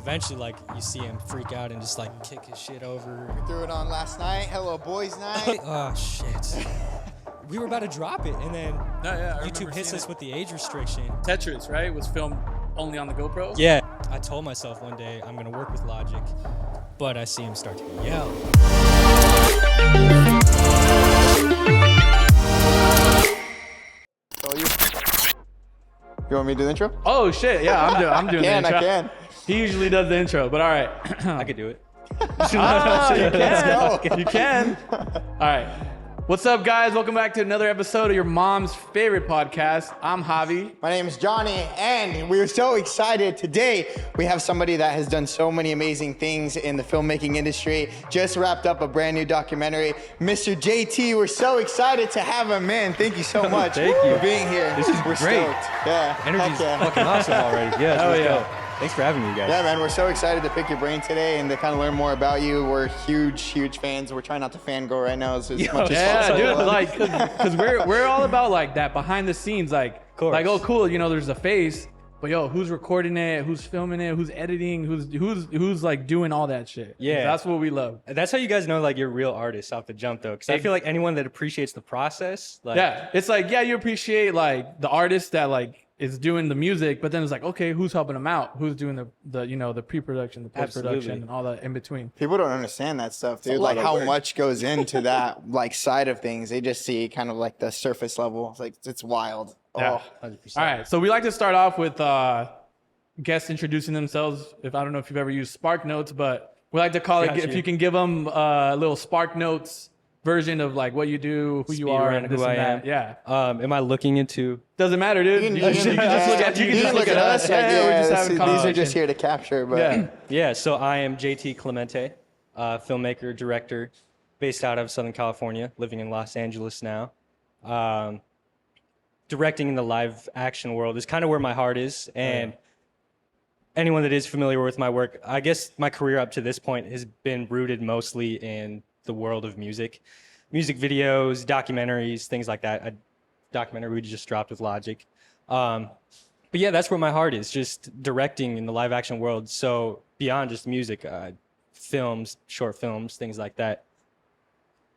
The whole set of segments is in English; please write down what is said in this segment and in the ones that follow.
Eventually, like, you see him freak out and just, like, kick his shit over. We threw it on last night. Hello, boys night. Oh, shit. We were about to drop it, and then I YouTube hits us with the age restriction. Tetris, right? Was filmed only on the GoPro? Yeah. I told myself one day I'm going to work with Logic, but I see him start to yell. You want me to do the intro? Oh, shit. Yeah, I'm doing the intro. I can. He usually does the intro, but all right. I could do it. You can. All right. What's up, guys? Welcome back to another episode of your mom's favorite podcast. I'm JAVY. My name is Johnny, and we are so excited. Today, we have somebody that has done so many amazing things in the filmmaking industry. Just wrapped up a brand new documentary. Mr. JT, we're so excited to have him, man. Thank you so much Thank you for being here. This is we're great. Stoked. Yeah. Energy's Heck yeah. fucking awesome already. Yeah, Hell let's yeah. go. Thanks for having me, guys. Yeah, man, we're so excited to pick your brain today and to kind of learn more about you. We're huge fans. We're trying not to fangirl right now as much as Yeah, possible. dude, like, cause we're all about like that behind the scenes, like oh cool, you know, there's a face, but yo, who's recording it, who's filming it, who's editing, who's like doing all that shit. Yeah, that's what we love. That's how you guys know like you're real artists off the jump though, because I feel like anyone that appreciates the process, like it's like you appreciate like the artist that like is doing the music, but then it's like, okay, who's helping them out? Who's doing the you know, the pre-production, the post-production, Absolutely. and all that in between. People don't understand that stuff, dude. a lot Like of how work. much goes into that like side of things. They just see kind of like the surface level. It's like it's wild. Yeah. Oh, 100%. All right, so we like to start off with guests introducing themselves. If I don't know if you've ever used Spark Notes, but we like to call it, Got if you. you can give them a little Spark Notes version of like what you do, who you Speed are, run and this who and I that. am. Yeah. Am I looking into? Doesn't matter, dude. you You can can just look at us. Yeah, we're just having a these are conversation. just here to capture. But Yeah. Yeah, so I am JT Clemente, filmmaker, director, based out of Southern California, living in Los Angeles now. Directing in the live action world is kind of where my heart is, and anyone that is familiar with my work, I guess my career up to this point has been rooted mostly in the world of music videos, documentaries, things like that. A documentary we just dropped with Logic. But yeah, that's where my heart is, just directing in the live action world. So beyond just music, films, short films, things like that.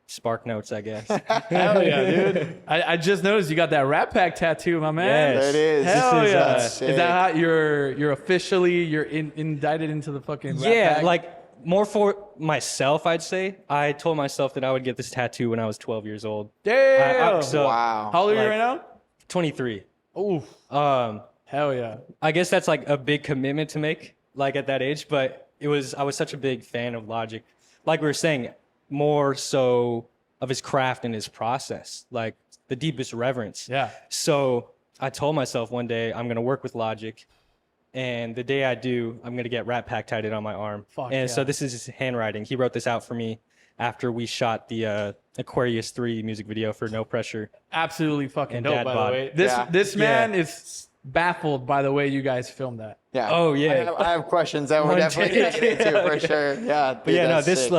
Spark Notes, I guess. Hell yeah, dude. I just noticed you got that Rat Pack tattoo, my man. Yes. there it is. Hell This is, yeah. sick. Is that how you're officially indicted into the fucking Rat Yeah, Pack? like more for myself, I'd say. I told myself that I would get this tattoo when I was 12 years old. Damn. So Wow. How old are you like- right now? 23. Oof. Hell yeah. I guess that's like a big commitment to make, like at that age, but I was such a big fan of Logic. Like we were saying, more so of his craft and his process, like the deepest reverence. Yeah. So I told myself one day I'm going to work with Logic, and the day I do, I'm going to get Rat Pack tattooed on my arm. Fuck and yeah. so this is his handwriting. He wrote this out for me after we shot the Aquarius 3 music video for No Pressure. Absolutely fucking And dope, dad by bod. the way. Yeah. This man is baffled by the way you guys filmed that. Yeah. Oh, yeah. I have questions that we're One definitely day. gonna get into for sure. Yeah. But yeah, no, this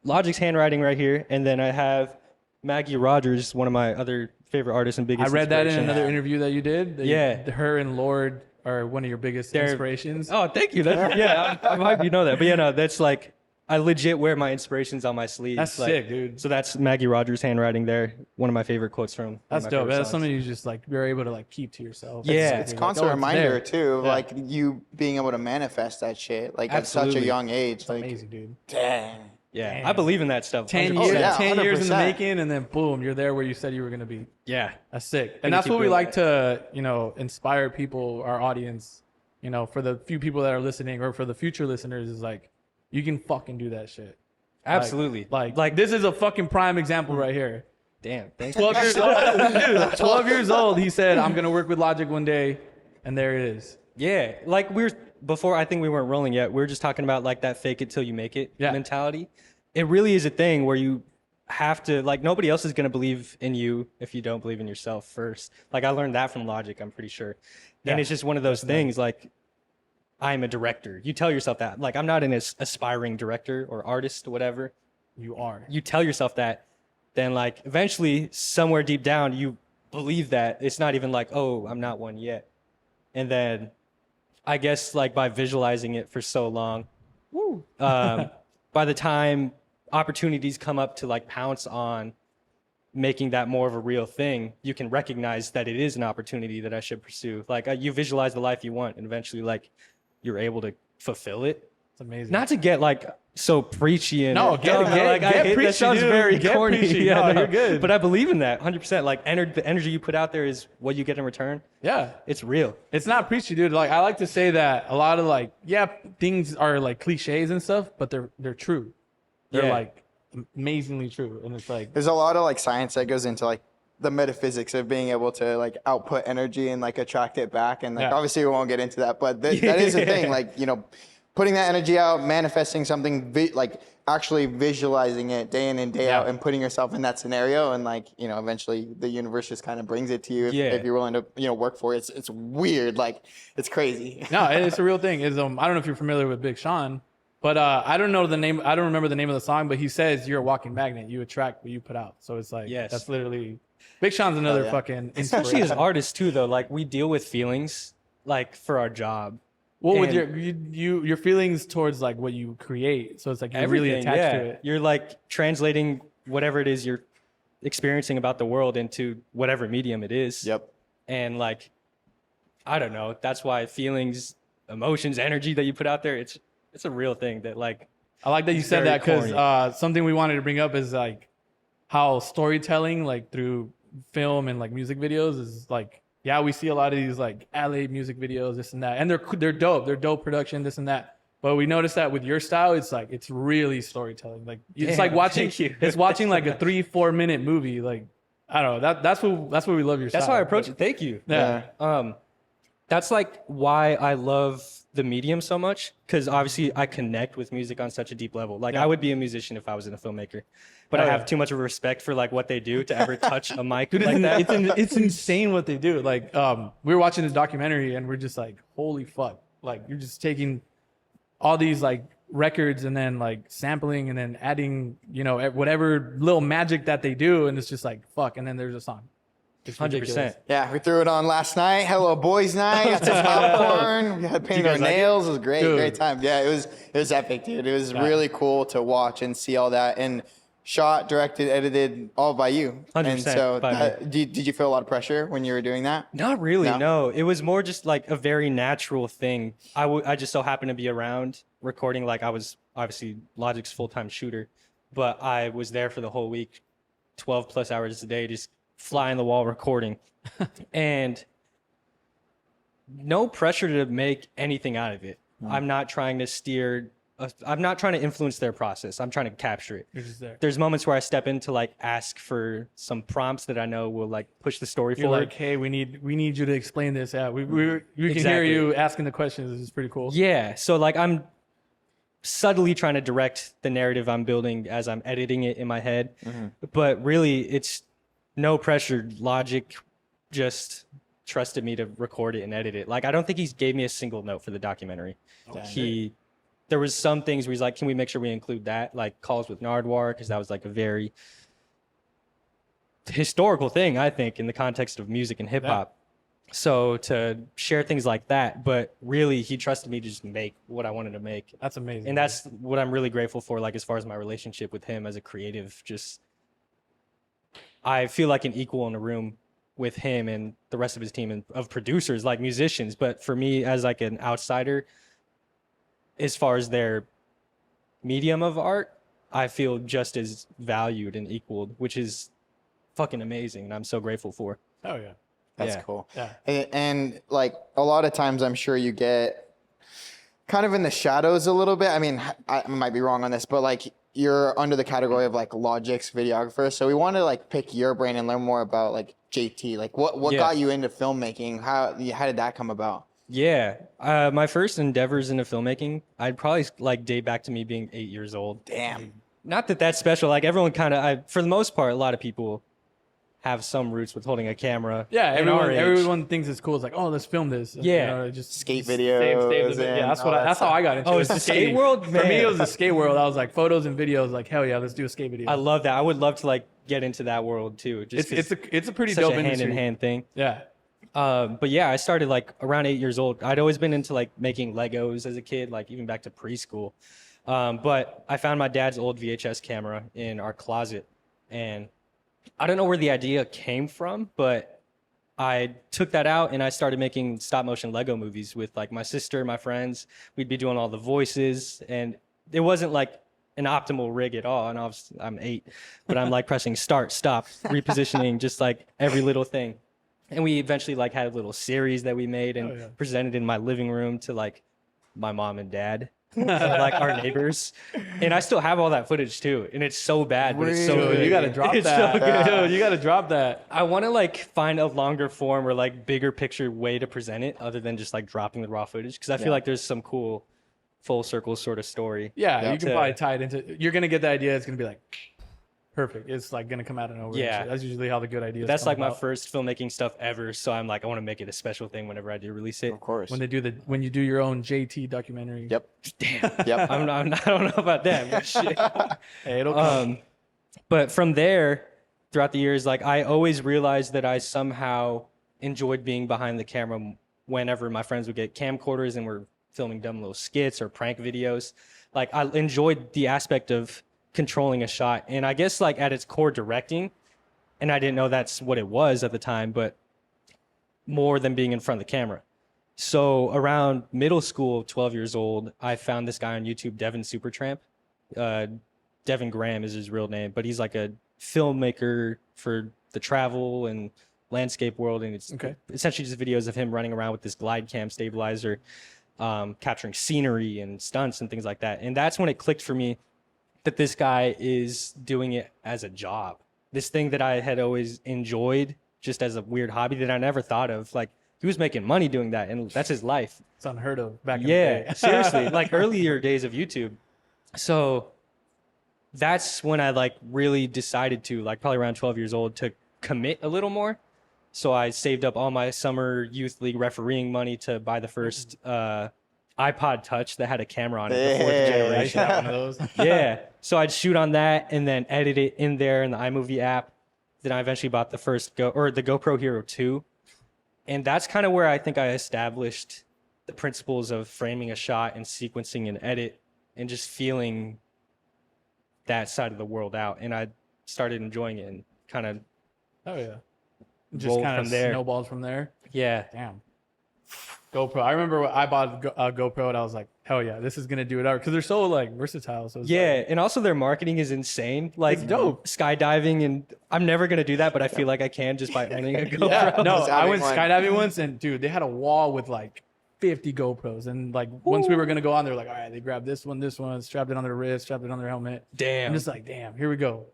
Logic's handwriting right here, and then I have Maggie Rogers, one of my other favorite artists and I biggest read that in inspirations. another interview that you did. that Yeah. her and Lord are one of your biggest inspirations. Oh, thank you. Yeah, I'm happy you know that. But yeah, no, that's like, I legit wear my inspirations on my sleeves. That's like, sick, dude. So that's Maggie Rogers' handwriting there. One of my favorite quotes from. one of That's my dope. favorite That's songs. something you just like you're able to like keep to yourself. Yeah. It's You're constant like, oh, reminder there. too, of Yeah. like you being able to manifest that shit, like at such a Absolutely. young age. Like, Amazing, dude. dang. Yeah, Damn. I believe in that stuff. 10 100%. years, yeah, 10 years in the 100%. making, and then boom, you're there where you said you were gonna be. Yeah. That's sick. Gotta And that's keep what we doing like to, you know, inspire people, our audience, you know, for the few people that are listening or for the future listeners is like, you can fucking do that shit. Absolutely. Like this is a fucking prime example right here. Damn. Thank you. 12 years old, dude, 12 years old, he said, I'm gonna work with Logic one day, and there it is. Yeah, like before, I think we weren't rolling yet. We were just talking about like that fake it till you make it Yeah. mentality. It really is a thing where you have to, like, nobody else is going to believe in you if you don't believe in yourself first. Like, I learned that from Logic, I'm pretty sure. And Yeah. it's just one of those things, like, I'm a director. You tell yourself that. Like, I'm not an aspiring director or artist or whatever. You are. You tell yourself that, then, like, eventually, somewhere deep down, you believe that. It's not even like, oh, I'm not one yet. And then I guess like by visualizing it for so long, by the time opportunities come up to like pounce on making that more of a real thing, you can recognize that it is an opportunity that I should pursue. Like you visualize the life you want, and eventually like you're able to fulfill it. It's amazing. Not to get like so preachy and No, get preachy, that sounds dude. very Get corny. preachy. Yeah, No, you're good. But I believe in that 100%. Like the energy you put out there is what you get in return. Yeah. It's real. It's not preachy, dude. Like I like to say that a lot of like, things are like cliches and stuff, but they're true. They're like amazingly true. And it's like There's a lot of like science that goes into like the metaphysics of being able to like output energy and like attract it back. And like obviously we won't get into that, but that is a thing. Like, you know, putting that energy out, manifesting something, like actually visualizing it day in and day out, and putting yourself in that scenario, and like, you know, eventually the universe just kind of brings it to you if you're willing to, you know, work for it. It's weird, like it's crazy. No, it's a real thing. Is I don't know if you're familiar with Big Sean, but I don't know the name. I don't remember the name of the song, but he says you're a walking magnet. You attract what you put out. So it's like that's literally Big Sean's another fucking especially as artists too, though. Like we deal with feelings like for our job. Well, with your feelings towards like what you create, so it's like you're really attached to it. You're like translating whatever it is you're experiencing about the world into whatever medium it is. Yep. And like, I don't know. That's why feelings, emotions, energy that you put out there, it's a real thing that like. I like that you said that because something we wanted to bring up is like how storytelling like through film and like music videos is like. Yeah, we see a lot of these like LA music videos, this and that, and they're dope. They're dope production, this and that. But we noticed that with your style, it's like it's really storytelling. Like it's like watching like a 3-4 minute movie. Like I don't know. That's what we love your style. That's how I approach it. Thank you. Yeah. That's like why I love the medium so much, because obviously I connect with music on such a deep level. Like I would be a musician if I wasn't a filmmaker, but I have too much of a respect for like what they do to ever touch a mic like that. It's insane what they do. Like we were watching this documentary and we're just like, holy fuck! Like you're just taking all these like records and then like sampling and then adding, you know, whatever little magic that they do, and it's just like fuck. And then there's a song. 100%. Yeah, we threw it on last night. Hello, boys' night. Got some popcorn. We had painted our nails. It was great, great time. Yeah, it was epic, dude. It was really cool to watch and see all that, and shot, directed, edited, all by you. 100%. And so, did you feel a lot of pressure when you were doing that? Not really. No. It was more just like a very natural thing. I just so happened to be around recording. Like I was obviously Logic's full-time shooter, but I was there for the whole week, 12 plus hours a day, just fly on the wall recording. And no pressure to make anything out of it. I'm not trying to I'm not trying to influence their process. I'm trying to capture it. You're just there. There's moments where I step in to like ask for some prompts that I know will like push the story You're forward. like, hey, we need you to explain this. Yeah, we can hear you asking the questions. This is pretty cool. Yeah. So like I'm subtly trying to direct the narrative I'm building as I'm editing it in my head. But really it's no pressure. Logic just trusted me to record it and edit it. Like I don't think he gave me a single note for the documentary. There was some things where he's like, can we make sure we include that? Like Calls with Nardwar, because that was like a very historical thing, I think, in the context of music and hip hop. So to share things like that, but really he trusted me to just make what I wanted to make. That's amazing. And that's what I'm really grateful for, like as far as my relationship with him as a creative. Just I feel like an equal in a room with him and the rest of his team of producers, like musicians. But for me as like an outsider, as far as their medium of art, I feel just as valued and equaled, which is fucking amazing. And I'm so grateful for. Oh yeah. That's cool. Yeah. And like a lot of times I'm sure you get kind of in the shadows a little bit. I mean, I might be wrong on this, but like you're under the category of like Logic's videographer. So we wanted to like pick your brain and learn more about like JT. Like what got you into filmmaking? How did that come about? Yeah. My first endeavors into filmmaking, I'd probably like date back to me being 8 years old. Damn. Not that that's special. Like everyone kind of, for the most part, a lot of people have some roots with holding a camera. Yeah, everyone thinks it's cool. It's like, oh, let's film this. Yeah, you know, just skate videos. Save the yeah, that's how I got into it. Oh, it's the skate world. Man. For me, it was the skate world. I was like, photos and videos. Like, hell yeah, let's do a skate video. I love that. I would love to like get into that world too. Just it's a pretty such dope a industry. hand in hand thing. Yeah. But yeah, I started like around 8 years old. I'd always been into like making Legos as a kid, like even back to preschool. But I found my dad's old VHS camera in our closet, and I don't know where the idea came from, but I took that out and I started making stop motion Lego movies with like my sister, my friends. We'd be doing all the voices, and it wasn't like an optimal rig at all. And I'm 8, but I'm like pressing start, stop, repositioning, just like every little thing. And we eventually like had a little series that we made and presented in my living room to like my mom and dad, and, like our neighbors. And I still have all that footage too. And it's so bad, but it's so Dude, good. you gotta drop It's that. so good. Dude, you gotta drop that. I want to like find a longer form or like bigger picture way to present it other than just like dropping the raw footage. Because I feel like there's some cool full circle sort of story. Yeah, you can probably tie it into. You're gonna get the idea. It's gonna be like perfect. It's like gonna come out of nowhere. Yeah. That's usually how the good ideas. That's come like my about. first filmmaking stuff ever. So I'm like, I want to make it a special thing whenever I do release it. Of course. When you do your own JT documentary. Yep. Damn. Yep. I don't know about that. But shit. Hey, it'll come. But from there, throughout the years, like I always realized that I somehow enjoyed being behind the camera whenever my friends would get camcorders and were filming dumb little skits or prank videos. Like I enjoyed the aspect of controlling a shot. And I guess like at its core directing, and I didn't know that's what it was at the time, but more than being in front of the camera. So around middle school, 12 years old, I found this guy on YouTube, Devin Supertramp. Devin Graham is his real name, but he's like a filmmaker for the travel and landscape world. And it's essentially just videos of him running around with this glide cam stabilizer, capturing scenery and stunts and things like that. And that's when it clicked for me that this guy is doing it as a job. This thing that I had always enjoyed just as a weird hobby that I never thought of. Like he was making money doing that, and that's his life. It's unheard of back in the day. Yeah, seriously, like earlier days of YouTube. So that's when I like really decided to, like probably around 12 years old, to commit a little more. So I saved up all my summer youth league refereeing money to buy the first iPod Touch that had a camera on it, the fourth generation. One of those. Yeah. So I'd shoot on that and then edit it in there in the iMovie app. Then I eventually bought the GoPro Hero 2. And that's kind of where I think I established the principles of framing a shot and sequencing an edit and just feeling that side of the world out. And I started enjoying it and kind of Just kind of from there. snowballed from there. Yeah. Damn. GoPro. I remember I bought a GoPro and I was like, hell yeah, this is gonna do it out because they're so like versatile. So it's Yeah, and also their marketing is insane. Like It's dope. skydiving, and I'm never gonna do that, but I feel like I can just by owning a GoPro. Yeah, no, Just I having went one. skydiving once and dude, they had a wall with like 50 GoPros and like once we were gonna go on, they were like, all right, they grabbed this one, strapped it on their wrist, strapped it on their helmet. Damn, I'm just like, damn, here we go,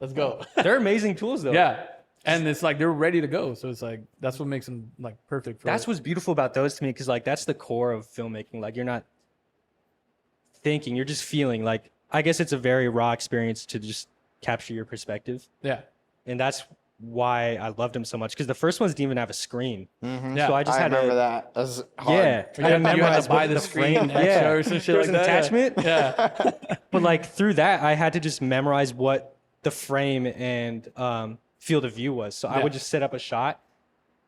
let's go. they're amazing tools though. Yeah, and it's like they're ready to go, so it's like that's what makes them like perfect. For That's it. what's beautiful about those to me, because like that's the core of filmmaking. Like you're not thinking, you're just feeling. Like I guess it's a very raw experience to just capture your perspective, Yeah, and that's why I loved them so much. Because the first ones didn't even have a screen, yeah. so I just I had remember to. that. That was hard. Yeah, I You had to had to memorize buy what the screen extra Yeah, or some shit there was like an that. attachment. Yeah, But like through that, I had to just memorize what the frame and field of view was. So I would just set up a shot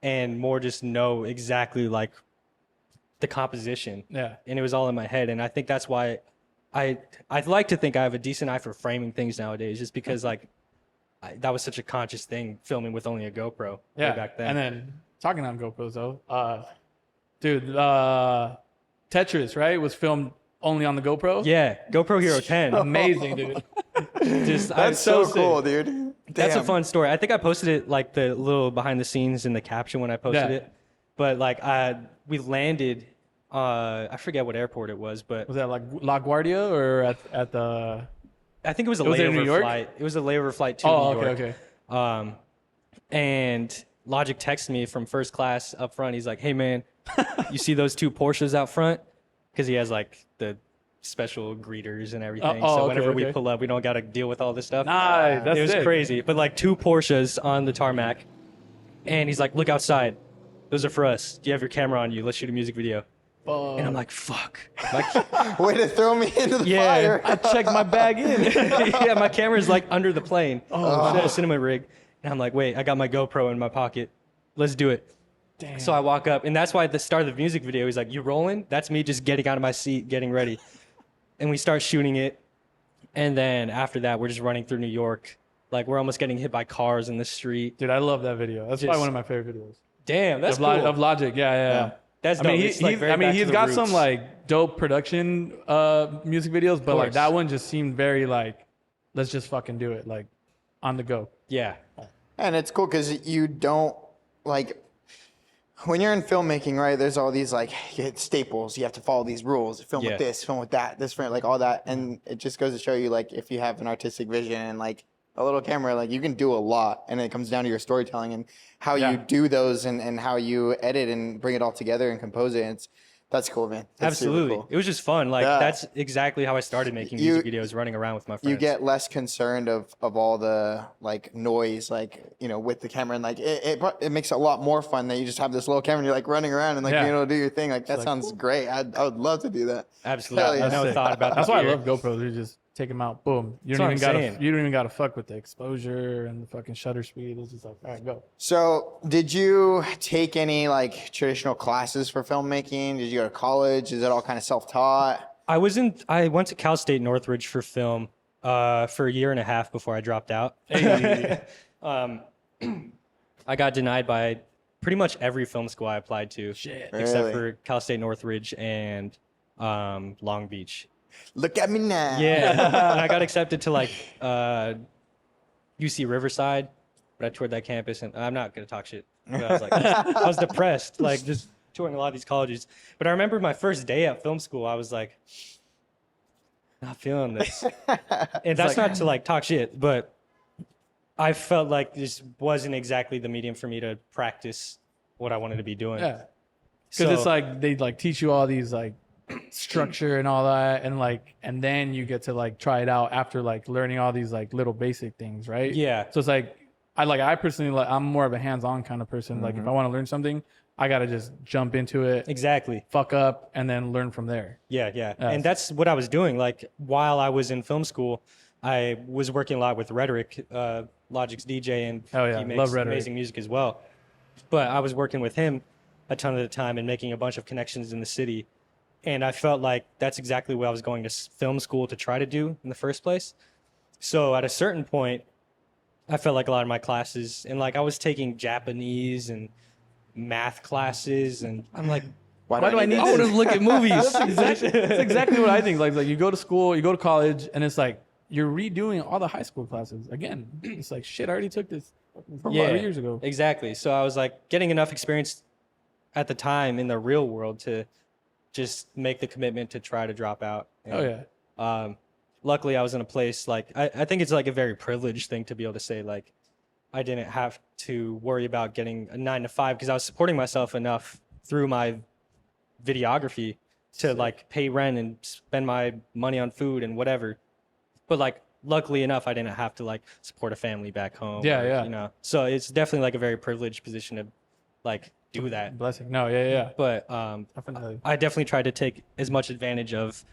and more just know exactly like the composition. yeah. And it was all in my head. And I think that's why I'd like to think I have a decent eye for framing things nowadays, just because like that was such a conscious thing, filming with only a GoPro way back then. And then talking on GoPros though, dude, Tetris, right, was filmed only on the GoPro. Yeah, GoPro Hero 10. Amazing, dude. That's so sick. cool, dude. That's a Damn. fun story. I think I posted it like the little behind the scenes in the caption when I posted Yeah. it. But like we landed, I forget what airport it was, but Was that like LaGuardia or at the? I think it was a Was it in New layover York? flight. It was a layover flight to Oh, New York. okay. And Logic texted me from first class up front. He's like, "Hey man, you see those 2 Porsches out front?" Because he has like the special greeters and everything. oh, So okay, whenever we okay. pull up, we don't got to deal with all this stuff. Nice. That's It was sick. crazy. But like 2 Porsches on the tarmac. And he's like, "Look outside. Those are for us. Do you have your camera on you? Let's shoot a music video." And I'm like, fuck. Way to throw me into the Yeah. fire. I checked my bag in. Yeah, my camera's like under the plane. Oh, cinema rig. And I'm like, wait, I got my GoPro in my pocket. Let's do it. Damn. So I walk up, and that's why at the start of the music video, he's like, "You rolling?" That's me just getting out of my seat, getting ready. And we start shooting it. And then after that, we're just running through New York. Like, we're almost getting hit by cars in the street. Dude, I love that video. That's probably Just- one of my favorite videos. Damn, that's cool. Of Logic, yeah. That's I dope. mean, It's, like, very back he's to the got roots. some like dope production music videos, but like course. that one just seemed very like, let's just fucking do it, like on the go. Yeah. And it's cool because you don't like when you're in filmmaking, right? There's all these like staples. You have to follow these rules. Film Yeah. with this, film with that, this, like all that. And it just goes to show you, like, if you have an artistic vision and like a little camera, like you can do a lot. And it comes down to your storytelling and how you do those and how you edit and bring it all together and compose it. That's cool, man. That's super Absolutely. cool. It was just fun. Like, Yeah. that's exactly how I started making music videos, running around with my friends. You get less concerned of all the like noise, like, you know, with the camera, and like it makes it a lot more fun that you just have this little camera and you're like running around and like being able to do your thing. Like that sounds great. I would love to do that. Absolutely. Hell I yeah. never thought about that. That's why I here. love GoPros. You just take them out, boom. You That's don't what even I'm gotta. saying. You don't even gotta fuck with the exposure and the fucking shutter speed. It's just like, all right, go. So, did you take any like traditional classes for filmmaking? Did you go to college? Is it all kind of self-taught? I went to Cal State Northridge for film for a year and a half before I dropped out. I got denied by pretty much every film school I applied to, Shit. except Really? for Cal State Northridge and Long Beach. Look at me now. Yeah, and I got accepted to like UC Riverside, but I toured that campus, and I'm not gonna talk shit. But I was like, I was depressed, like just touring a lot of these colleges. But I remember my first day at film school, I was like, not feeling this, and that's not to like talk shit, but I felt like this wasn't exactly the medium for me to practice what I wanted to be doing. Yeah. Because it's like they like teach you all these like structure and all that, and then you get to like try it out after like learning all these like little basic things, right? Yeah. So it's like I personally like I'm more of a hands-on kind of person. Like if I want to learn something, I gotta just jump into it, Exactly. fuck up, and then learn from there. Yeah. And that's what I was doing. Like, while I was in film school, I was working a lot with Rhetoric, Logic's DJ, and Hell yeah, he makes love Rhetoric. amazing music as well. But I was working with him a ton of the time and making a bunch of connections in the city. And I felt like that's exactly what I was going to film school to try to do in the first place. So at a certain point, I felt like a lot of my classes, and like I was taking Japanese and math classes, and I'm like, Why do I need I want to this? look at movies. That's exactly what I think. Like you go to school, you go to college, and it's like you're redoing all the high school classes again. It's like shit. I already took this from 3 years ago. Exactly. So I was like getting enough experience at the time in the real world to just make the commitment to try to drop out. And, Oh yeah. Luckily, I was in a place like I think it's like a very privileged thing to be able to say like I didn't have to worry about getting a 9 to 5 because I was supporting myself enough through my videography to like pay rent and spend my money on food and whatever. But like luckily enough, I didn't have to like support a family back home. Yeah, or, yeah. You know, so it's definitely like a very privileged position to like do that. Blessing. No, yeah. But Definitely. I definitely tried to take as much advantage of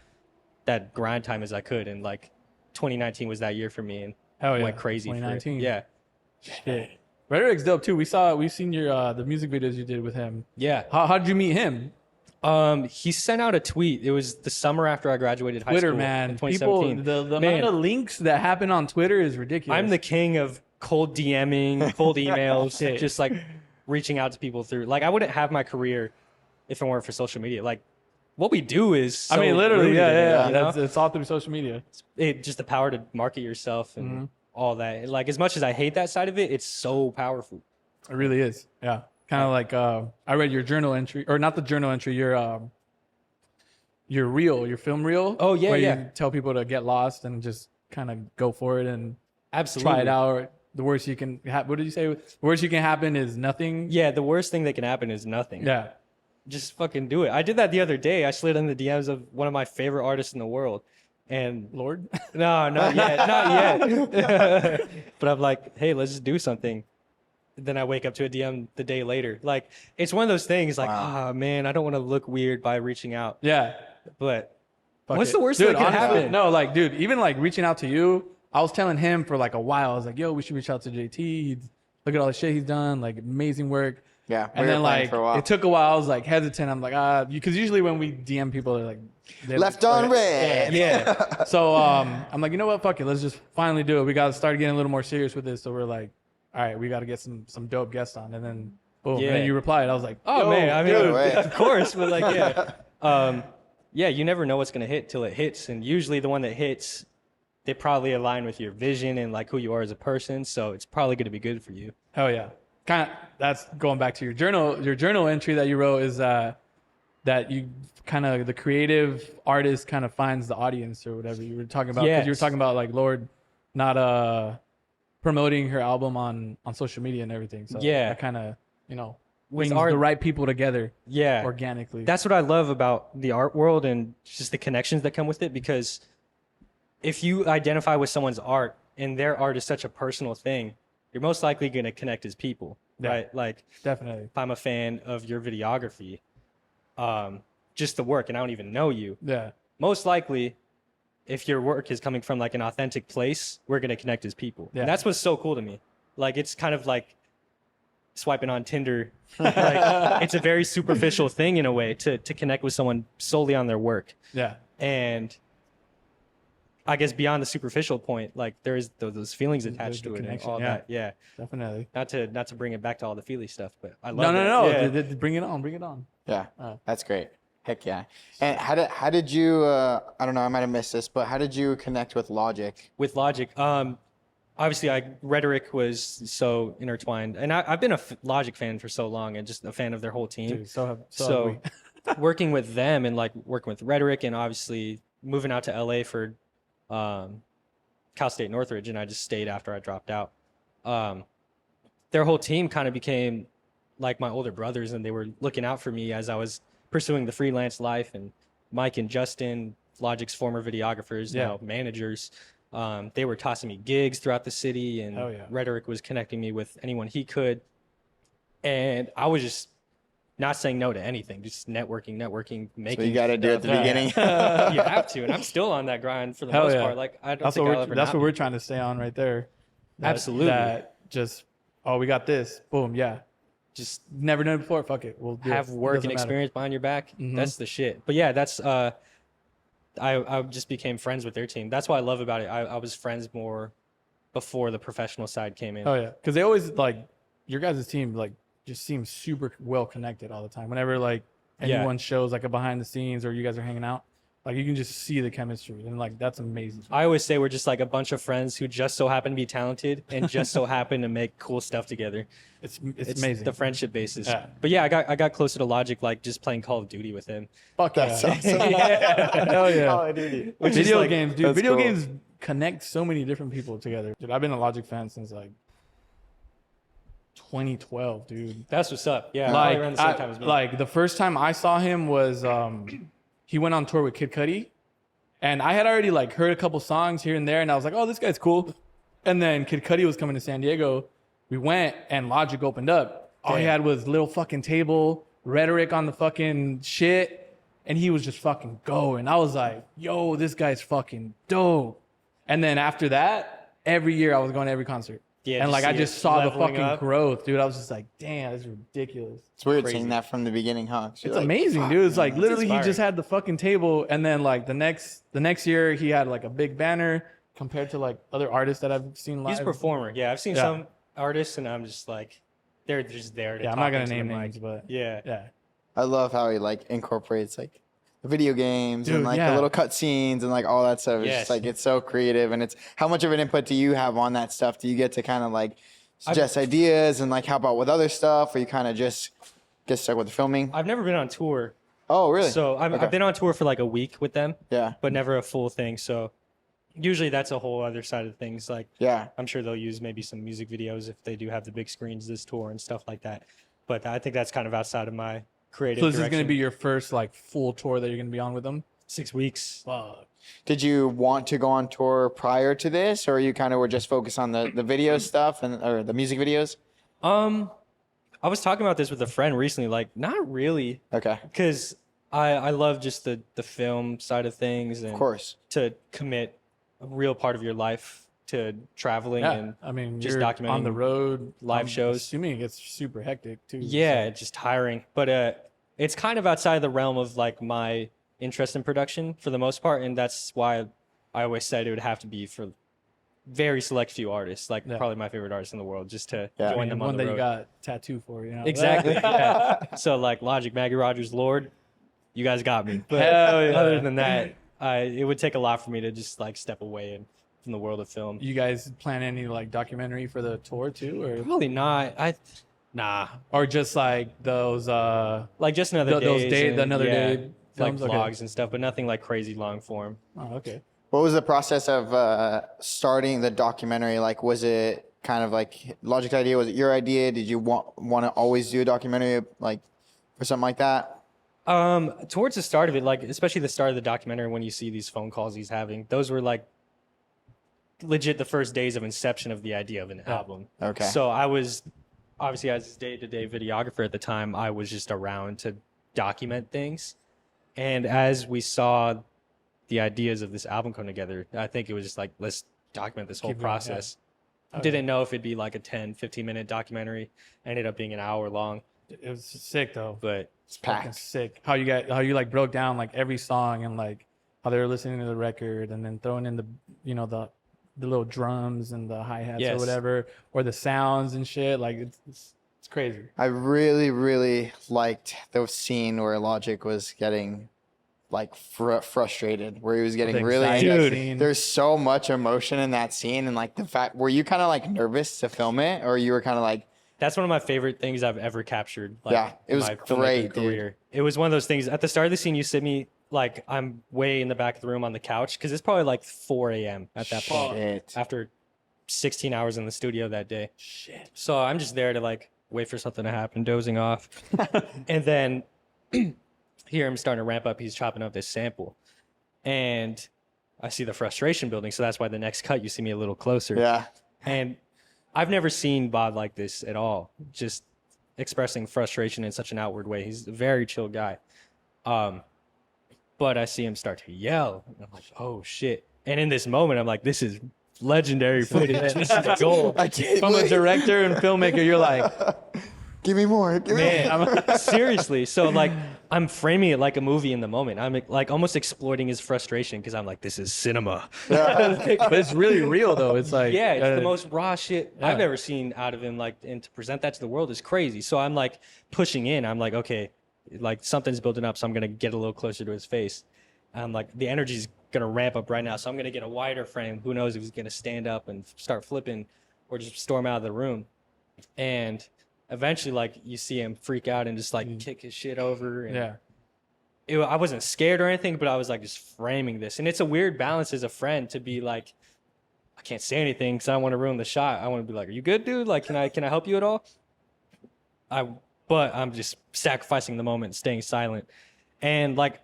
that grind time as I could, and like 2019 was that year for me, and Hell yeah. went crazy. 2019. Yeah, Shit. Rhetoric's dope too. We've seen your the music videos you did with him. yeah. How did you meet him? He sent out a tweet. It was the summer after I graduated high Twitter, school man. in People, 2017. the Man. amount of links that happen on Twitter is ridiculous. I'm the king of cold DMing, cold emails, Shit. just like reaching out to people through. Like I wouldn't have my career if it weren't for social media. Like what we do is so I mean, literally, rooted in it, yeah. you know? It's all through social media. Just the power to market yourself and Mm-hmm. all that. Like as much as I hate that side of it, it's so powerful. It really is. Yeah. Kind of like I read your journal entry, or not the journal entry, your reel, your film reel. Oh, yeah, where yeah. you tell people to get lost and just kind of go for it and Absolutely. try it out. The worst you can what did you say? The worst you can happen is nothing. Yeah, the worst thing that can happen is nothing. Yeah. Just fucking do it. I did that the other day. I slid in the DMs of one of my favorite artists in the world. And Lord. no, not yet. Not yet. But I'm like, hey, let's just do something. Then I wake up to a DM the day later. Like, it's one of those things like, man, I don't want to look weird by reaching out. Yeah. But Fuck what's it. the worst Dude, thing that can honestly, happen? No, like, dude, even like reaching out to you, I was telling him for like a while. I was like, yo, we should reach out to JT. Look at all the shit he's done. Like, amazing work. Yeah, And then like it took a while. I was like hesitant. I'm like, because usually when we DM people, they're like left on red. Yeah. So I'm like, you know what? Fuck it. Let's just finally do it. We got to start getting a little more serious with this. So we're like, all right, we got to get some dope guests on. And then boom. Yeah. And then you replied. I was like, Oh man, I mean, dude. of course, but like, yeah, yeah, you never know what's gonna hit till it hits, and usually the one that hits, they probably align with your vision and like who you are as a person, so it's probably gonna be good for you. hell yeah. Kind of. That's going back to your journal. Your journal entry that you wrote is that you kind of the creative artist kind of finds the audience or whatever you were talking about. Because you were talking about like Lord not promoting her album on social media and everything. So Yeah. that kind of With brings art- the right people together Yeah, organically. that's what I love about the art world and just the connections that come with it, because if you identify with someone's art and their art is such a personal thing, you're most likely going to connect as people, right? Like Definitely. if I'm a fan of your videography, just the work, and I don't even know you, Yeah. most likely if your work is coming from like an authentic place, we're going to connect as people. Yeah. And that's what's so cool to me. Like it's kind of like swiping on Tinder. Like it's a very superficial thing in a way to connect with someone solely on their work. Yeah. And I guess beyond the superficial point, like there is those feelings attached the to it and connection, all yeah. that. Yeah. Definitely. Not to bring it back to all the feely stuff, but I No, love no, it. no. Yeah. Bring it on. Bring it on. Yeah, that's great. Heck yeah. And how did you? I don't know. I might have missed this, but how did you connect with Logic? With Logic, obviously Rhetoric was so intertwined, and I've been a Logic fan for so long and just a fan of their whole team. Dude, so have So we. working with them and like working with Rhetoric, and obviously moving out to LA for Cal State Northridge, and I just stayed after I dropped out. Their whole team kind of became like my older brothers, and they were looking out for me as I was pursuing the freelance life. And Mike and Justin, Logic's former videographers, Yeah. now managers, they were tossing me gigs throughout the city, and Hell yeah. Rhetoric was connecting me with anyone he could. And I was just not saying no to anything, just networking, making. So you got to do it at the stuff. beginning. You have to, and I'm still on that grind for the Hell most yeah. part. Like I don't That's think what I'll we're, ever that's not what be. we're trying to stay on right there. Absolutely. That just, oh, we got this. Boom. Yeah. Just Never done it before. Fuck it. We'll do have it. work Doesn't and matter. experience behind your back. Mhm. That's the shit. But yeah, that's I just became friends with their team. That's what I love about it. I was friends more before the professional side came in. Oh yeah, because they always like your guys' team like just seems super well connected all the time. Whenever like Yeah. anyone shows like a behind the scenes or you guys are hanging out, like you can just see the chemistry and like that's amazing. I always say we're just like a bunch of friends who just so happen to be talented and just so happen to make cool stuff together. It's amazing. The friendship basis. Yeah. But yeah, I got closer to Logic like just playing Call of Duty with him. Fuck That's yeah. awesome. Hell yeah. Call of Duty. Which is Video like- games, dude. that's Video cool. games connect so many different people together. Dude, I've been a Logic fan since like 2012, dude. That's what's up. Yeah, probably around the same time as me. Like the first time I saw him was he went on tour with Kid Cudi, and I had already like heard a couple songs here and there, and I was like, oh, this guy's cool. And then Kid Cudi was coming to San Diego. We went, and Logic opened up. All he Damn. had was little fucking table, Rhetoric on the fucking shit, and he was just fucking going. I was like, yo, this guy's fucking dope. And then after that, every year I was going to every concert. Yeah, and like I see just it saw the leveling fucking up. growth, dude. I was just like, damn, this is ridiculous. It's weird Crazy. seeing that from the beginning, huh? 'Cause you're It's like, amazing, fuck, dude. It's man, like that's literally he just inspiring. had the fucking table, and then like the next year he had like a big banner compared to like other artists that I've seen live. He's a performer. Yeah, I've seen Yeah. some artists, and I'm just like, they're just there to Yeah, I'm talk not gonna into name the mic. names, but Yeah. yeah. I love how he like incorporates like the video games Dude, and like yeah. the little cut scenes and like all that stuff. It's Yes. just like it's so creative, and it's how much of an input do you have on that stuff? Do you get to kind of like suggest ideas and like help out with other stuff, or you kind of just get stuck with the filming? I've never been on tour, Oh, really? so Okay. I've been on tour for like a week with them, Yeah, but never a full thing. So usually that's a whole other side of things. Like yeah. I'm sure they'll use maybe some music videos if they do have the big screens this tour and stuff like that. But I think that's kind of outside of my creative So this is direction. gonna be your first like full tour that you're gonna be on with them. 6 weeks. Fuck. Did you want to go on tour prior to this, or you kind of were just focused on the video stuff and or the music videos? I was talking about this with a friend recently. Like, not really, Okay, because I love just the film side of things, and of course. to commit a real part of your life to traveling Yeah, and I mean, just you're documenting on the road, live I'm shows. Assuming it gets super hectic too. Yeah, so- just tiring. But it's kind of outside the realm of like my interest in production for the most part, and that's why I always said it would have to be for very select few artists, like Yeah. probably my favorite artists in the world, just to Yeah. join them one on that the you road. got tattooed for, you know. Exactly. Yeah. So like Logic, Maggie Rogers, Lord, you guys got me. But Hell yeah. other than that, it would take a lot for me to just like step away from the world of film. You guys plan any like documentary for the tour too, or Probably not. Nah. or just like those Like just another those days day and, another yeah, day like films? vlogs Okay. and stuff, but nothing like crazy long form. Oh, okay. What was the process of starting the documentary? Like, was it kind of like Logic's idea? Was it your idea? Did you want to always do a documentary like for something like that? Towards the start of it, like especially the start of the documentary, when you see these phone calls he's having, those were like legit the first days of inception of the idea of an album. Okay. So I was obviously, as a day-to-day videographer at the time, I was just around to document things. And as we saw the ideas of this album come together, I think it was just like, let's document this whole Keep going, yeah. process. Okay. Didn't know if it'd be like a 10, 15-minute documentary. Ended up being an hour long, It was sick though. but It's Fucking packed. sick. How you like broke down like every song and like how they were listening to the record and then throwing in the the little drums and the hi-hats or Yes. whatever, or the sounds and shit. Like it's crazy. I really, really liked the scene where Logic was getting like frustrated, where he was getting The really. anxiety scene. There's so much emotion in that scene, and like the fact, were you kind of like nervous to film it, or you were kind of like, that's one of my favorite things I've ever captured. Like, Yeah, it was in my filmmaking great, dude. career. It was one of those things. At the start of the scene, you sit me like I'm way in the back of the room on the couch because it's probably like 4 a.m. at that point shit. after 16 hours in the studio that day. Shit. So I'm just there to like wait for something to happen, dozing off, and then hear him starting to ramp up. He's chopping up this sample, and I see the frustration building. So that's why the next cut you see me a little closer. Yeah. And I've never seen Bob like this at all. Just expressing frustration in such an outward way. He's a very chill guy. But I see him start to yell. And I'm like, oh shit. And in this moment, I'm like, this is legendary footage. This is gold. I can't From a wait. director and filmmaker, you're like, Give me more. Give me Man, more. seriously. So like I'm framing it like a movie in the moment. I'm like almost exploiting his frustration because I'm like, this is cinema. but it's really real though. It's like Yeah, it's the most raw shit Yeah. I've ever seen out of him. Like, and to present that to the world is crazy. So I'm like pushing in. I'm like, okay, like something's building up, so I'm gonna get a little closer to his face. I'm like, the energy's gonna ramp up right now, so I'm gonna get a wider frame. Who knows if he's gonna stand up and start flipping, or just storm out of the room. And eventually, like you see him freak out and just like kick his shit over. And Yeah. I wasn't scared or anything, but I was like just framing this. And it's a weird balance as a friend to be like, I can't say anything because I don't want to ruin the shot. I want to be like, are you good, dude? Like, can I help you at all? But I'm just sacrificing the moment, staying silent. And like,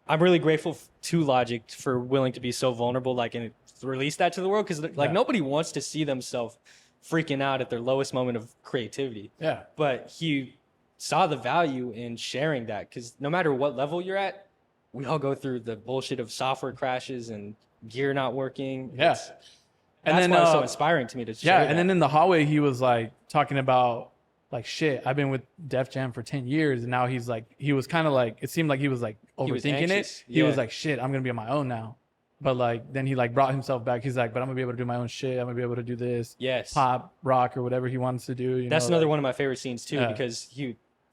I'm really grateful to Logic for willing to be so vulnerable, like, and release that to the world. Cause like nobody wants to see themselves freaking out at their lowest moment of creativity. Yeah. But he saw the value in sharing that because no matter what level you're at, we all go through the bullshit of software crashes and gear not working. Yeah. And that's why it's so inspiring to me to share Yeah, that. and then in the hallway, he was like talking about like shit. I've been with Def Jam for 10 years, and now he's like, he was kind of like, it seemed like he was like He was overthinking anxious. it. He was Yeah. like, shit, I'm gonna be on my own now. But like, then he like brought himself back. He's like, but I'm gonna be able to do my own shit. I'm gonna be able to do this Yes. pop, rock, or whatever he wants to do. You That's know, another like- one of my favorite scenes too, Yeah. because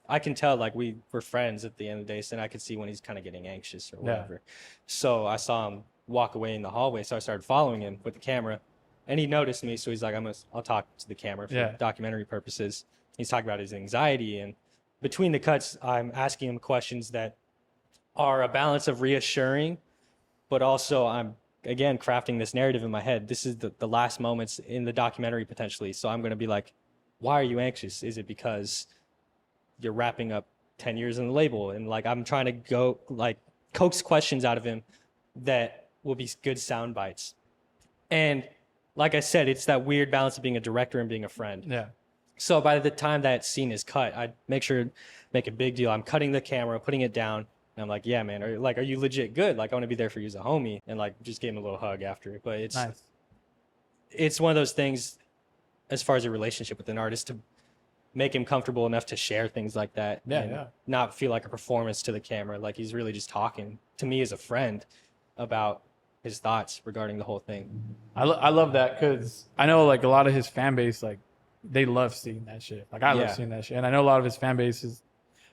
I can tell like we were friends at the end of the day, so I could see when he's kind of getting anxious or whatever. So I saw him walk away in the hallway, so I started following him with the camera, and he noticed me, so he's like, I'll talk to the camera for documentary purposes. He's talking about his anxiety, and between the cuts, I'm asking him questions that are a balance of reassuring, but also I'm again crafting this narrative in my head. This is the last moments in the documentary potentially, so I'm going to be like, why are you anxious? Is it because you're wrapping up 10 years in the label? And like I'm trying to go like coax questions out of him that will be good sound bites. And like I said, it's that weird balance of being a director and being a friend. Yeah. So by the time that scene is cut, I make sure to make a big deal. I'm cutting the camera, putting it down, and I'm like, yeah, man, are you legit good? Like I want to be there for you as a homie, and like just gave him a little hug after it. But Nice. it's one of those things as far as a relationship with an artist to make him comfortable enough to share things like that. Yeah, and yeah. not feel like a performance to the camera. Like he's really just talking to me as a friend about his thoughts regarding the whole thing. I love that because I know like a lot of his fan base, like they love seeing that shit. Like I love Yeah. seeing that shit. And I know a lot of his fan base is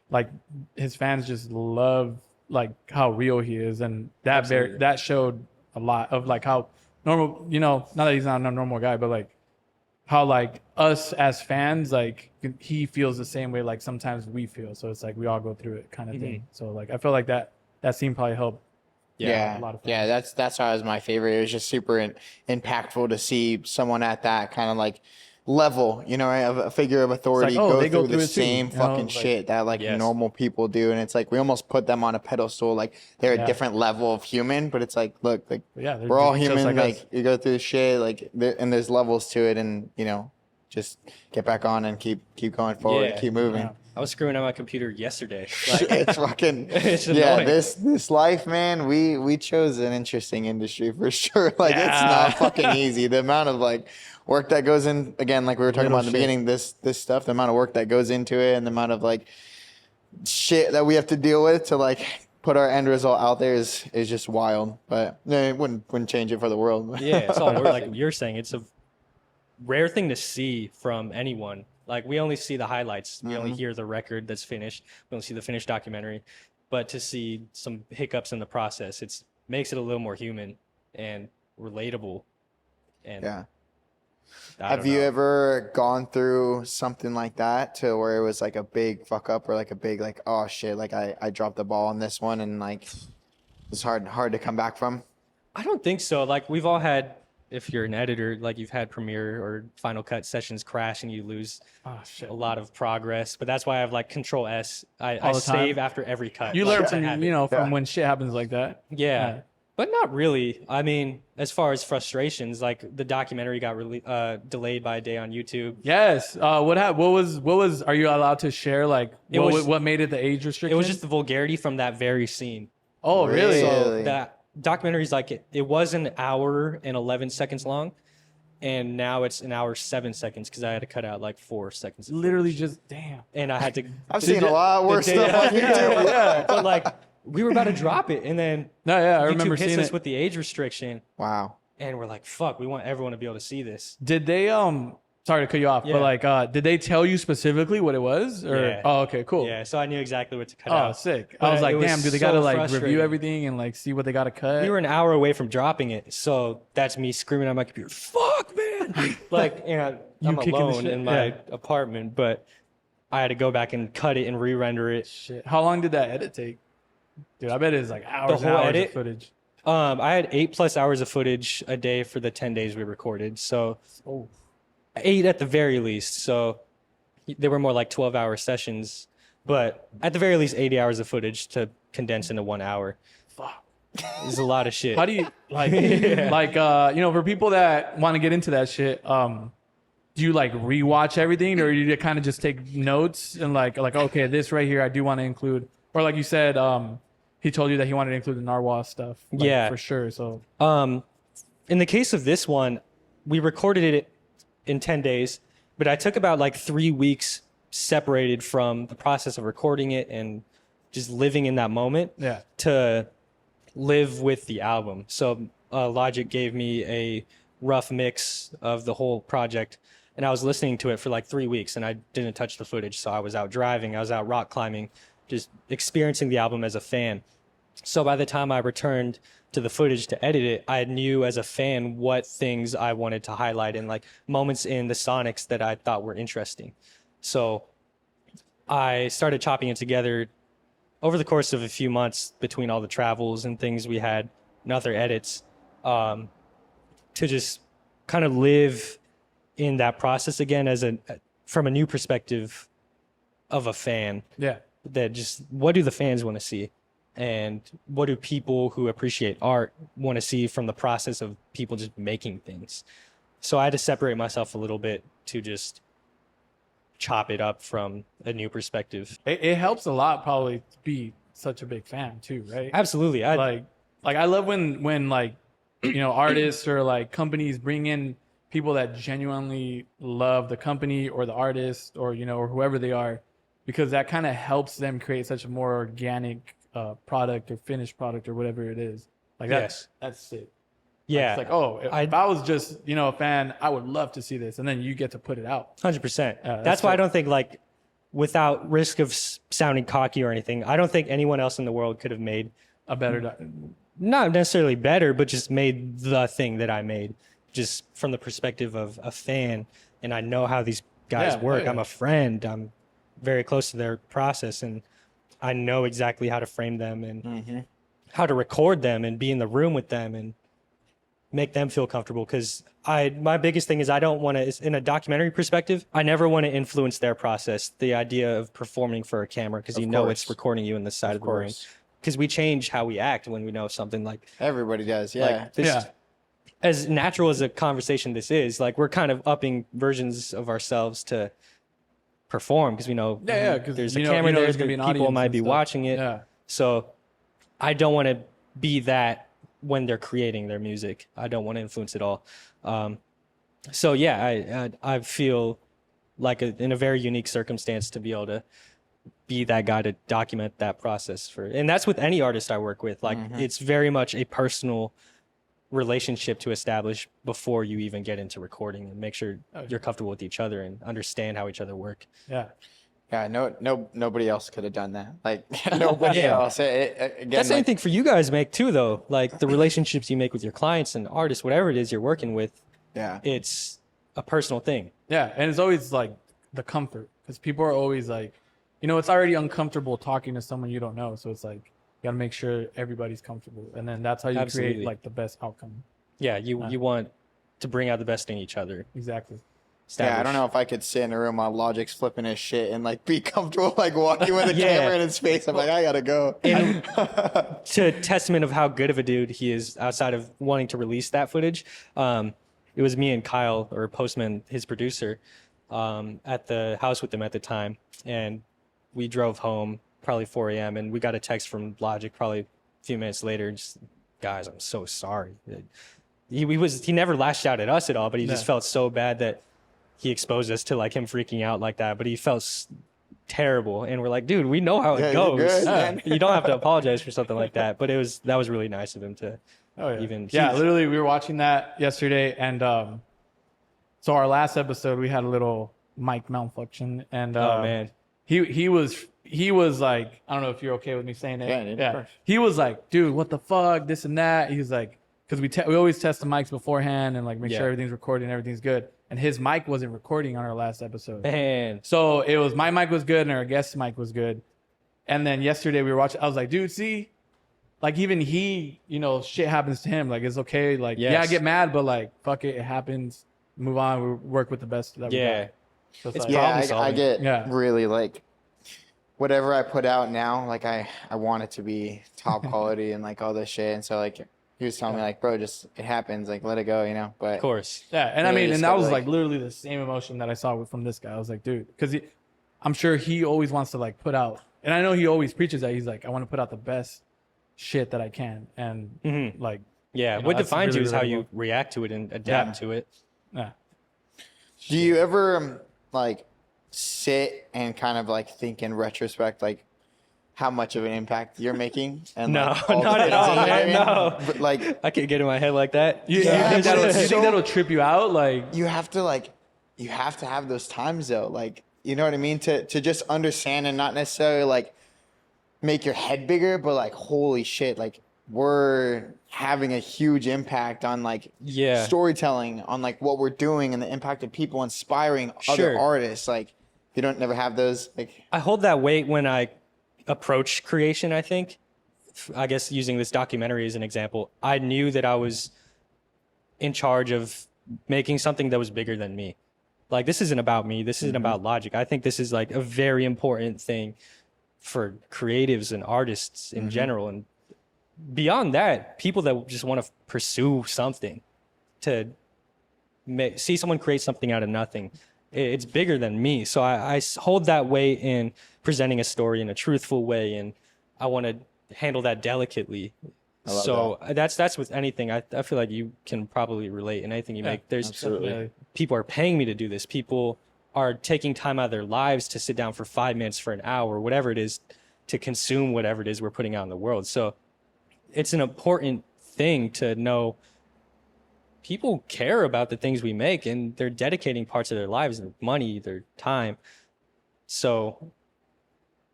like his fans just love like how real he is. And that Absolutely. that showed a lot of like how normal, you know, not that he's not a normal guy, but like how like us as fans, like he feels the same way like sometimes we feel. So it's like we all go through it kind of thing. So like I feel like that scene probably helped. Yeah, a lot of yeah, that's why it was my favorite. It was just super impactful to see someone at that kind of like level, you know, right? Of a figure of authority oh, go they go through through the it too, same you know, fucking like- shit that like Yes. normal people do, and it's like we almost put them on a pedestal, like they're Yeah. a different level of human. But it's like, look, like Yeah, they're we're all just human. like Like, us. you go through shit, like and there's levels to it, and you know, just get back on and keep going forward, and Yeah. keep moving. Yeah. I was screwing on my computer yesterday. Like, It's fucking It's yeah. annoying. This life, man. We chose an interesting industry for sure. Like it's Yeah. not fucking easy. The amount of like work that goes in. Again, like we were talking Little about in the shit. beginning. This stuff. The amount of work that goes into it, and the amount of like shit that we have to deal with to like put our end result out there is just wild. But it wouldn't change it for the world. yeah, it's all worth, like you're saying. It's a rare thing to see from anyone. Like we only see the highlights. We only hear the record that's finished. We don't see the finished documentary. But to see some hiccups in the process, it's makes it a little more human and relatable. And Yeah. I Have don't you know. ever gone through something like that to where it was like a big fuck up or like a big like, oh shit, like I dropped the ball on this one and like it's hard to come back from? I don't think so. Like we've all had, if you're an editor, like you've had Premiere or Final Cut sessions crash and you lose Oh shit. a lot of progress. But that's why I have like Control S. I All the time? save after every cut. You like, learn to from have it. you know from Yeah. when shit happens like that. Yeah. But not really. I mean, as far as frustrations, like the documentary got delayed by a day on YouTube. Yes. What was? Are you allowed to share like It was- what made it the age restriction? It was just the vulgarity from that very scene. oh really? Really? So that documentary's like it was an hour and 11 seconds long, and now it's an hour 7 seconds because I had to cut out like 4 seconds. of Literally footage. just damn. And I had to. I've seen a lot worse stuff on YouTube. Yeah. But like we were about to drop it, and then No, yeah, I YouTube remember hits seeing us it. with the age restriction, Wow. and we're like, "Fuck, we want everyone to be able to see this." Did they Sorry to cut you off, Yeah. but like did they tell you specifically what it was? Or Yeah. oh okay cool. Yeah, so I knew exactly what to cut Oh out. sick. But I was it like was damn, do they so gotta like review frustrating. everything and like see what they gotta cut? We were an hour away from dropping it, so that's me screaming on my computer, "Fuck, man!" Like, you know, I'm kicking the alone shit, in my yeah. apartment, but I had to go back and cut it and re-render it. Shit. How long did that edit take? Dude, I bet it's like hours and whole hours edit? of footage. I had 8+ hours of footage a day for the 10 days we recorded, so Oh 8 at the very least. So they were more like 12-hour sessions, but at the very least 80 hours of footage to condense into 1 hour. fuck. Is a lot of shit. How do you like Yeah. like you know, for people that want to get into that shit, do you like rewatch everything or do you kind of just take notes and like okay, this right here I do want to include, or like you said, he told you that he wanted to include the narwhal stuff, like, Yeah. for sure. So In the case of this one, we recorded it in 10 days, but I took about like 3 weeks separated from the process of recording it and just living in that moment yeah, to live with the album. So Logic gave me a rough mix of the whole project, and I was listening to it for like 3 weeks, and I didn't touch the footage. So I was out driving, I was out rock climbing, just experiencing the album as a fan. So by the time I returned to the footage to edit it, I knew as a fan what things I wanted to highlight and like moments in the sonics that I thought were interesting. So I started chopping it together over the course of a few months between all the travels and things we had and other edits, to just kind of live in that process again as from a new perspective of a fan. yeah. That just, what do the fans want to see? And what do people who appreciate art want to see from the process of people just making things? So I had to separate myself a little bit to just chop it up from a new perspective. It helps a lot probably to be such a big fan too, right? Absolutely. Like I love when like you know artists or like companies bring in people that genuinely love the company or the artist or, you know, or whoever they are, because that kind of helps them create such a more organic product or finished product or whatever it is. Like that's it. Yeah. It's like, oh, if I was just, you know, a fan, I would love to see this. And then you get to put it out. 100%. That's That's why I it. don't think, like, without risk of sounding cocky or anything, I don't think anyone else in the world could have made A better, not necessarily better, but just made the thing that I made, just from the perspective of a fan. And I know how these guys work. I'm a friend. I'm very close to their process, and I know exactly how to frame them and how to record them and be in the room with them and make them feel comfortable. Because my biggest thing is I don't want to, in a documentary perspective, I never want to influence their process. The idea of performing for a camera, because you know it's recording you in the side of the room. Because we change how we act when we know something. Like everybody does. Yeah. like this, as natural as a conversation this is, like, we're kind of upping versions of ourselves to perform, because we know because there's a camera there, there's gonna be an people audience might and be stuff. watching it. Yeah. So I don't want to be that when they're creating their music. I don't want to influence it all. So yeah, I feel like in a very unique circumstance to be able to be that guy to document that process and that's with any artist I work with. Like, it's very much a personal relationship to establish before you even get into recording, and make sure you're comfortable with each other and understand how each other work. Yeah. Yeah, nobody else could have done that. Like, nobody else. Again, That's the same thing for you guys make too, though. Like, the relationships you make with your clients and artists, whatever it is you're working with, it's a personal thing. Yeah. And it's always like the comfort, because people are always like, you know, it's already uncomfortable talking to someone you don't know. So it's like, you got to make sure everybody's comfortable. And then that's how you create like the best outcome. Yeah. You want to bring out the best in each other. Exactly. Yeah, I don't know if I could sit in a room while Logic's flipping his shit and like be comfortable like walking with a camera in his face. I'm like, I gotta go. And to testament of how good of a dude he is, outside of wanting to release that footage, it was me and Kyle, or Postman, his producer, at the house with him at the time, and we drove home probably 4 a.m. and we got a text from Logic probably a few minutes later. Just, guys, I'm so sorry. He never lashed out at us at all, but he just felt so bad that he exposed us to like him freaking out like that. But he felt terrible, and we're like, dude, we know how it goes. Good, man. You don't have to apologize for something like that. But that was really nice of him to Literally, we were watching that yesterday, and so our last episode we had a little mic malfunction, and man. He was like, I don't know if you're okay with me saying it. Yeah, dude, of course. He was like, dude, what the fuck, this and that. He was like, because we always test the mics beforehand and like make sure everything's recording, everything's good. And his mic wasn't recording on our last episode. Man. So it was, my mic was good and our guest's mic was good. And then yesterday we were watching, I was like, dude, see, like even he, you know, shit happens to him. Like, it's okay. Like, yeah, I get mad, but like, fuck it, it happens. Move on. We work with the best that we got. So it's like, I get really like, whatever I put out now, like I want it to be top quality and like all this shit. And so like he was telling me like, bro, just it happens, like let it go, you know. But of course. Yeah, and I mean, and that was like literally the same emotion that I saw from this guy. I was like, dude, because I'm sure he always wants to like put out, and I know he always preaches that. He's like, I want to put out the best shit that I can, and like, yeah, what defines you is how you react to it and adapt to it. Yeah. Do you ever like sit and kind of like think in retrospect, like how much of an impact you're making? And No, like, all not the at things all, that you're man. doing? No. But like I can't get in my head like that. You think that'll trip you out? Like, you have to have those times though, like, you know what I mean, to just understand and not necessarily like make your head bigger, but like, holy shit, like we're having a huge impact on like storytelling, on like what we're doing and the impact of people inspiring other artists. Like, you don't never have those, like, I hold that weight when I approach creation. I think, I guess using this documentary as an example, I knew that I was in charge of making something that was bigger than me. Like, this isn't about me. This isn't about Logic. I think this is like a very important thing for creatives and artists in general. And beyond that, people that just want to pursue something, to see someone create something out of nothing, it's bigger than me. So I hold that weight in presenting a story in a truthful way, and I want to handle that delicately. love So that's with anything. I feel like you can probably relate in anything you make. There's absolutely. people are paying me to do this. People are taking time out of their lives to sit down for 5 minutes, for an hour, whatever it is, to consume whatever it is we're putting out in the world. So it's an important thing to know people care about the things we make, and they're dedicating parts of their lives, their money, their time. So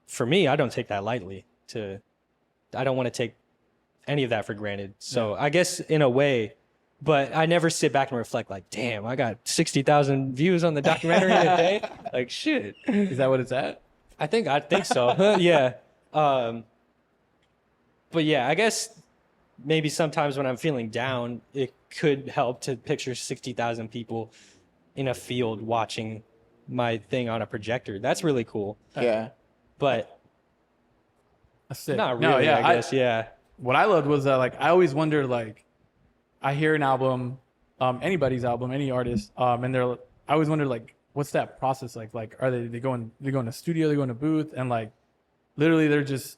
for me, I don't take that lightly. I don't want to take any of that for granted. So I guess in a way, but I never sit back and reflect like, damn, I got 60,000 views on the documentary in a day. Like, shit. Is that what it's at? I think so. Yeah. But yeah, I guess maybe sometimes when I'm feeling down, it could help to picture 60,000 people in a field watching my thing on a projector. That's really cool. Yeah. But That's sick. not No, really, yeah, I guess. Yeah. What I loved was like I always wondered, like, I hear an album, anybody's album, any artist, and I always wondered, like, what's that process like? Like, are they going to studio, they go in a booth, and like literally they're just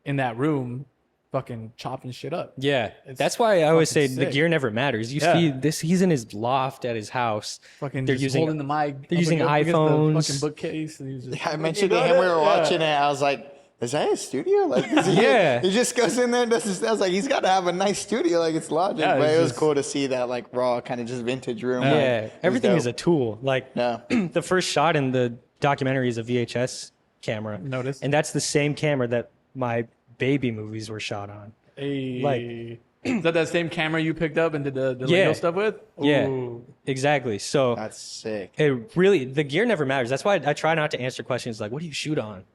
in that room fucking chopping shit up. Yeah. It's That's why I always say fucking the sick. gear never matters. You see this, he's in his loft at his house. Fucking They're just using holding the mic. they're using up against the iPhones. fucking bookcase. And he's just, Yeah, I mentioned to him we were watching it. I was like, is that his studio? Like, is he, Yeah. he just goes in there and does his. I was like, he's got to have a nice studio, like it's Logic. Yeah, but it's it was just- cool to see that like raw kind of just vintage room. Yeah. Like, Everything it was is a tool. Like dope. the first shot in the documentary is a VHS camera. Notice. And that's the same camera that my baby movies were shot on. Hey. like- Is that same camera you picked up and did the Yeah. Lego stuff with? Yeah. Ooh. Exactly. So That's sick. it really, the gear never matters. That's why I try not to answer questions like, what do you shoot on?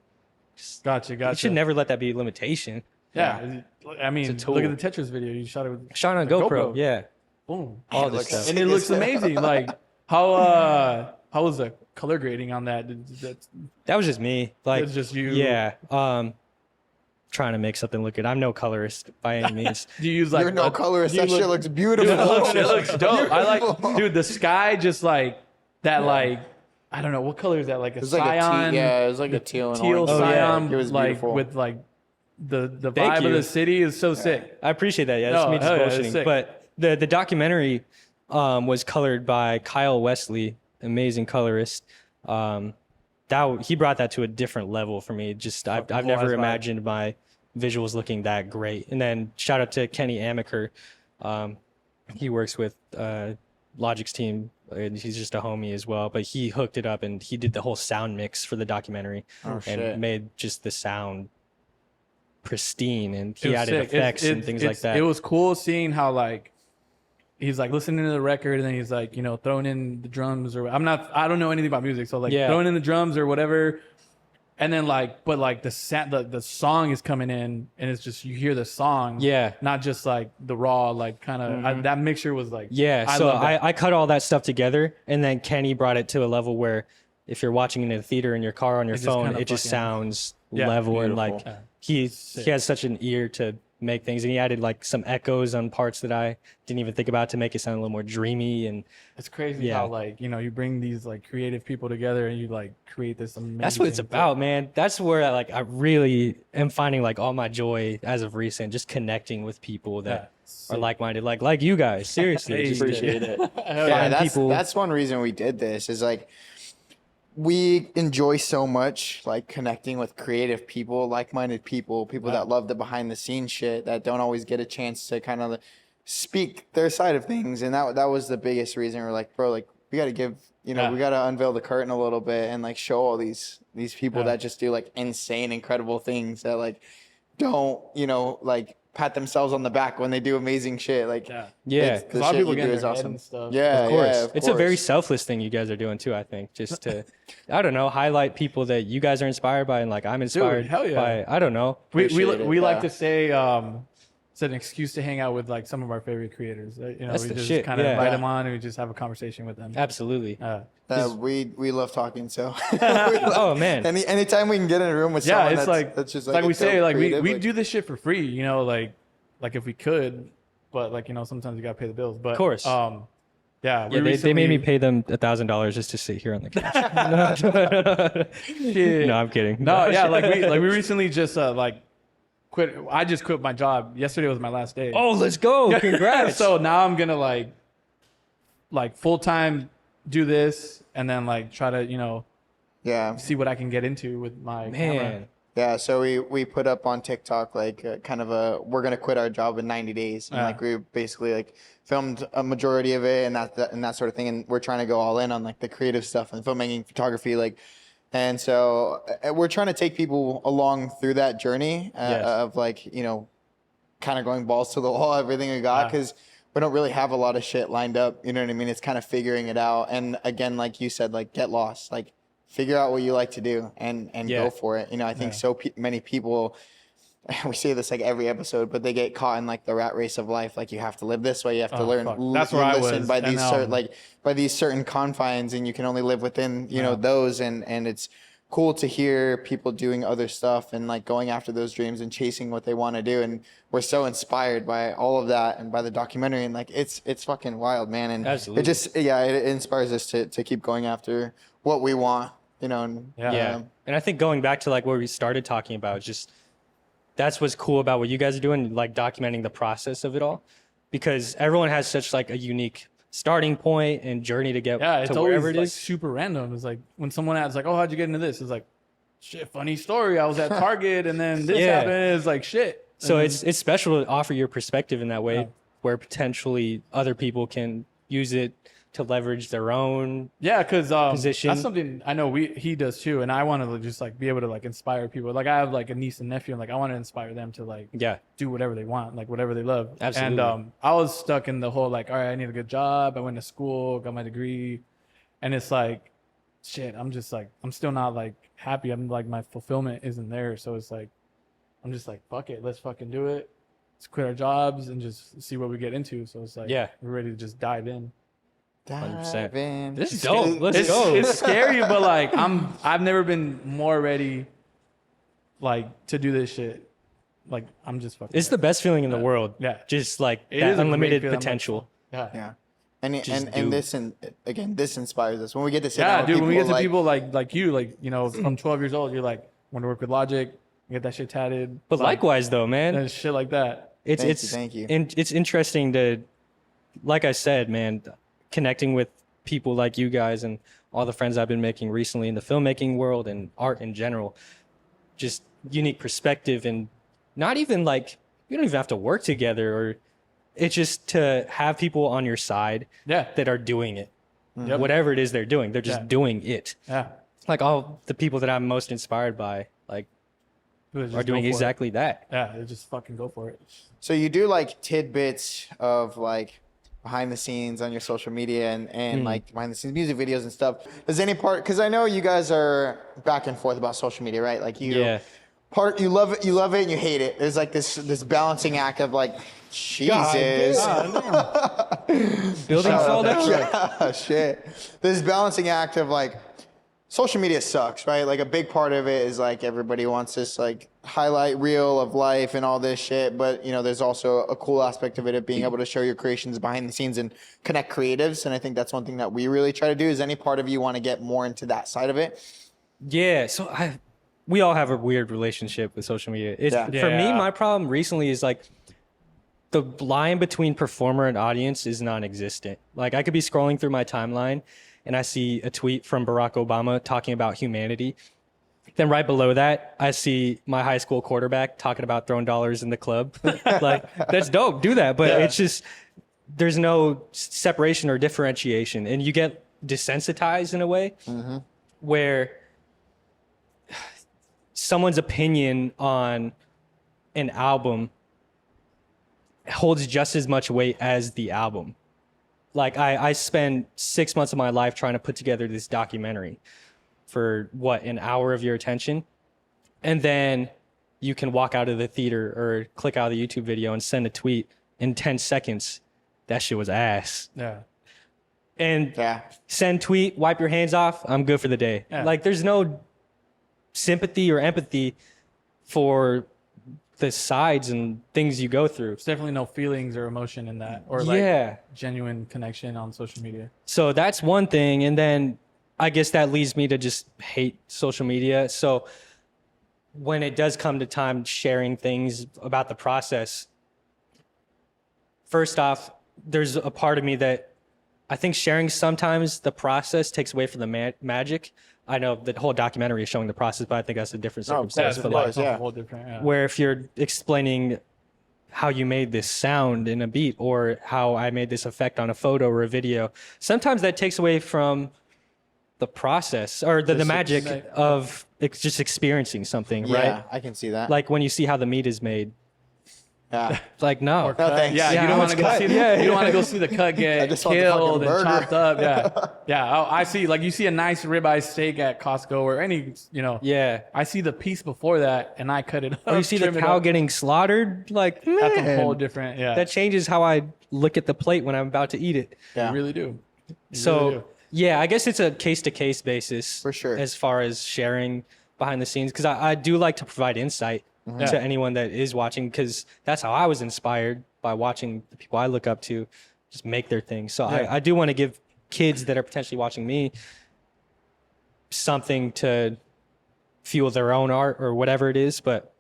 Gotcha. You should never let that be a limitation. Yeah. I mean, It's a look tool. at the Tetris video. You shot it with Shot on a a GoPro. GoPro. Yeah. boom. All this looks stuff. sick. And it looks amazing. Like how was the color grading on that? That was just me. Like, That's just you. Yeah. Trying to make something look good. I'm no colorist by any means. Do you use like You're no colorist. do you That shit look- looks beautiful. Dude, it looks dope. I like, dude, the sky just like that, like, I don't know what color is that, like a It was like cyan, it was like a teal and teal orange. cyan, It was like beautiful. with like the Thank vibe of you. the city is so sick. I appreciate that. Yeah, that's No, me just hell yeah, it's bullshitting. sick. But the documentary was colored by Kyle Wesley, amazing colorist. He brought that to a different level for me. Just I've whole never ass vibe. imagined my visuals looking that great. And then shout out to Kenny Amaker. He works with Logic's team. And he's just a homie as well, but he hooked it up and he did the whole sound mix for the documentary and shit. made just the sound pristine, and It he was added sick. effects and things like that. It was cool seeing how like he's like listening to the record and then he's like, you know, throwing in the drums or I don't know anything about music, so like Yeah. throwing in the drums or whatever. And then like, but like the song is coming in and it's just, you hear the song. Yeah. Not just like the raw, like kind of, that mixture was like, Yeah, so love that. I cut all that stuff together, and then Kenny brought it to a level where if you're watching in a theater in your car on your It just phone, kinda it just fucking- level beautiful. and like Yeah. he has such an ear to make things, and he added like some echoes on parts that I didn't even think about to make it sound a little more dreamy. And It's crazy Yeah. how like, you know, you bring these like creative people together and you like create this amazing. that's what it's about, man. That's where I really am finding like all my joy as of recent, just connecting with people that are like-minded, like you guys. Seriously, Hey, just appreciate it. Yeah, Yeah, find people. that's one reason we did this is like we enjoy so much like connecting with creative people, like-minded people that love the behind the scenes shit that don't always get a chance to kind of speak their side of things. And that was the biggest reason we're like, bro, like we got to give, we got to unveil the curtain a little bit and like show all these people that just do like insane, incredible things that like don't, like pat themselves on the back when they do amazing shit. Like, Yeah. Yeah. it's- the A lot of shit people you get do in is their head awesome. and stuff. Yeah, Of course. yeah, of It's a very course. selfless thing you guys are doing too, I think. Just to, I don't know, highlight people that you guys are inspired by and like I'm inspired hell yeah. by. I don't know. We Appreciate it, like yeah. to say it's an excuse to hang out with like some of our favorite creators. That's We the just shit, kind of yeah. invite Yeah. them on and we just have a conversation with them. Absolutely. We love talking, so Oh man. anytime we can get in a room with Yeah, someone it's like that's just like a we say, dope like creative, we do this shit for free, like if we could, but like sometimes you gotta pay the bills. But Of course. yeah, Yeah, they made me pay them $1,000 just to sit here on the couch. Shit. No, I'm kidding. No, yeah, like we recently just quit. I just quit my job. Yesterday was my last day. Oh, let's go! Congrats. So now I'm gonna like full time do this, and then like try to Yeah. see what I can get into with my camera. Man, Yeah, so we put up on TikTok like kind of we're gonna quit our job in 90 days, and Yeah. like we basically like filmed a majority of it and that sort of thing, and we're trying to go all in on like the creative stuff and filmmaking, photography, like, and so we're trying to take people along through that journey Yes. of like kind of going balls to the wall, everything we got, Yeah. because we don't really have a lot of shit lined up. You know what I mean? It's kind of figuring it out, and again, like you said, like get lost, like. Figure out what you like to do and Yeah. go for it. I think many people, we say this like every episode, but they get caught in like the rat race of life. Like you have to live this way. You have to learn. Fuck. That's where I was. By these And, by these certain confines, and you can only live within those. And it's cool to hear people doing other stuff and like going after those dreams and chasing what they want to do. And we're so inspired by all of that and by the documentary. And like it's fucking wild, man. And Absolutely. it just it inspires us to keep going after what we want. And, yeah. And I think going back to like what we started talking about, just that's what's cool about what you guys are doing, like documenting the process of it all, because everyone has such like a unique starting point and journey to get It's to always wherever it like is. super random. It's like when someone asks like, "Oh, how'd you get into this?" It's like, "Shit, funny story. I was at Target and then this Yeah. happened." It's like shit. So And it's special to offer your perspective in that way, Yeah. where potentially other people can use it to leverage their own. yeah, because position. that's something I know he does too, and I want to just like be able to like inspire people. Like I have like a niece and nephew, and like I want to inspire them to like Yeah, do whatever they want, like whatever they love. Absolutely. And I was stuck in the whole like, all right, I need a good job. I went to school, got my degree, and it's like, shit. I'm just like, I'm still not like happy. I'm like, my fulfillment isn't there. So it's like, I'm just like, fuck it, let's fucking do it. Let's quit our jobs and just see what we get into. So it's like, Yeah. we're ready to just dive in. 100%. Dive in. This is dope. Let's It's, go. it's scary, but like I've never been more ready, like to do this shit. Like I'm just fucking. It's the best feeling in the world. Yeah. Just like It that is a great unlimited feeling. I'm like, potential. yeah. Yeah. And Just do. and this again this inspires us when we get to sit Yeah, down dude. with When we get to like, people like you, like from 12 years old, you're like, want to work with Logic, you get that shit tatted. But like, likewise, though, man, and shit like that. Thank you. And it's interesting to, like I said, man, connecting with people like you guys and all the friends I've been making recently in the filmmaking world and art in general. Just unique perspective, and not even like you don't even have to work together, or it's just to have people on your side Yeah. that are doing it. Yep. Whatever it is they're doing, they're just Yeah. doing it. Yeah. Like all the people that I'm most inspired by, like, Just are doing go for it. exactly that. Yeah, they just fucking go for it. So you do like tidbits of like behind the scenes on your social media and like behind the scenes music videos and stuff. Does any part, because I know you guys are back and forth about social media, right? Like you Yeah. you love it and you hate it. There's like this balancing act of like, Jesus. Building fall down. Yeah, shit. This balancing act of like, social media sucks, right? Like a big part of it is like everybody wants this like highlight reel of life and all this shit, but there's also a cool aspect of it of being able to show your creations behind the scenes and connect creatives. And I think that's one thing that we really try to do. Is any part of you want to get more into that side of it? Yeah, so we all have a weird relationship with social media. For me, Yeah. my problem recently is like the line between performer and audience is non-existent. Like I could be scrolling through my timeline and I see a tweet from Barack Obama talking about humanity. Then right below that, I see my high school quarterback talking about throwing dollars in the club. Like that's dope. Do that. But it's just, there's no separation or differentiation. And you get desensitized in a way where someone's opinion on an album holds just as much weight as the album. Like I spend 6 months of my life trying to put together this documentary for an hour of your attention. And then you can walk out of the theater or click out of the YouTube video and send a tweet in 10 seconds. That shit was ass. Yeah. And Yeah. send tweet, wipe your hands off, I'm good for the day. Yeah. Like there's no sympathy or empathy for the sides and things you go through. There's definitely no feelings or emotion in that, or like Yeah. genuine connection on social media. So that's one thing. And then I guess that leads me to just hate social media. So when it does come to time sharing things about the process, first off, there's a part of me that I think sharing sometimes the process takes away from the magic. I know the whole documentary is showing the process, but I think that's a different circumstance. That's But like like, a whole different. Yeah. where if you're explaining how you made this sound in a beat or how I made this effect on a photo or a video, sometimes that takes away from the process or the magic of just experiencing something, Yeah, right? I can see that. Like when you see how the meat is made. Yeah. It's like, no. No, thanks. Yeah, Yeah, you don't want it's to go cut. see. Yeah, You don't want to go see the cut I get just want the killed fucking and burger. chopped up. Yeah, yeah. I see. Like you see a nice ribeye steak at Costco or any, Yeah. I see the piece before that and I cut it up. Or you see the trim it cow up. getting slaughtered. Like, That's a man, whole different. Yeah, that changes how I look at the plate when I'm about to eat it. Yeah. you really do. You So, really do. yeah, I guess it's a case-to-case basis. For sure. As far as sharing behind the scenes, because I do like to provide insight Yeah. to anyone that is watching, because that's how I was inspired by watching the people I look up to just make their thing. So Yeah. I do want to give kids that are potentially watching me something to fuel their own art or whatever it is. But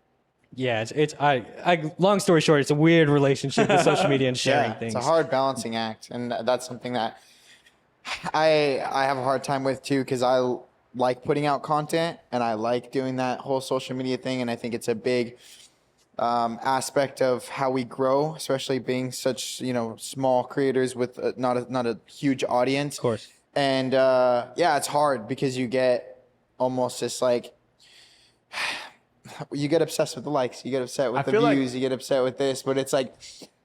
yeah, I long story short, it's a weird relationship with social media and sharing Yeah, things. it's a hard balancing act, and that's something that I have a hard time with too, because I like putting out content and I like doing that whole social media thing, and I think it's a big aspect of how we grow, especially being such small creators with not a huge audience. Of course. And yeah, it's hard because you get almost this like. You get obsessed with the likes, you get upset with the views, you get upset with this, but it's like,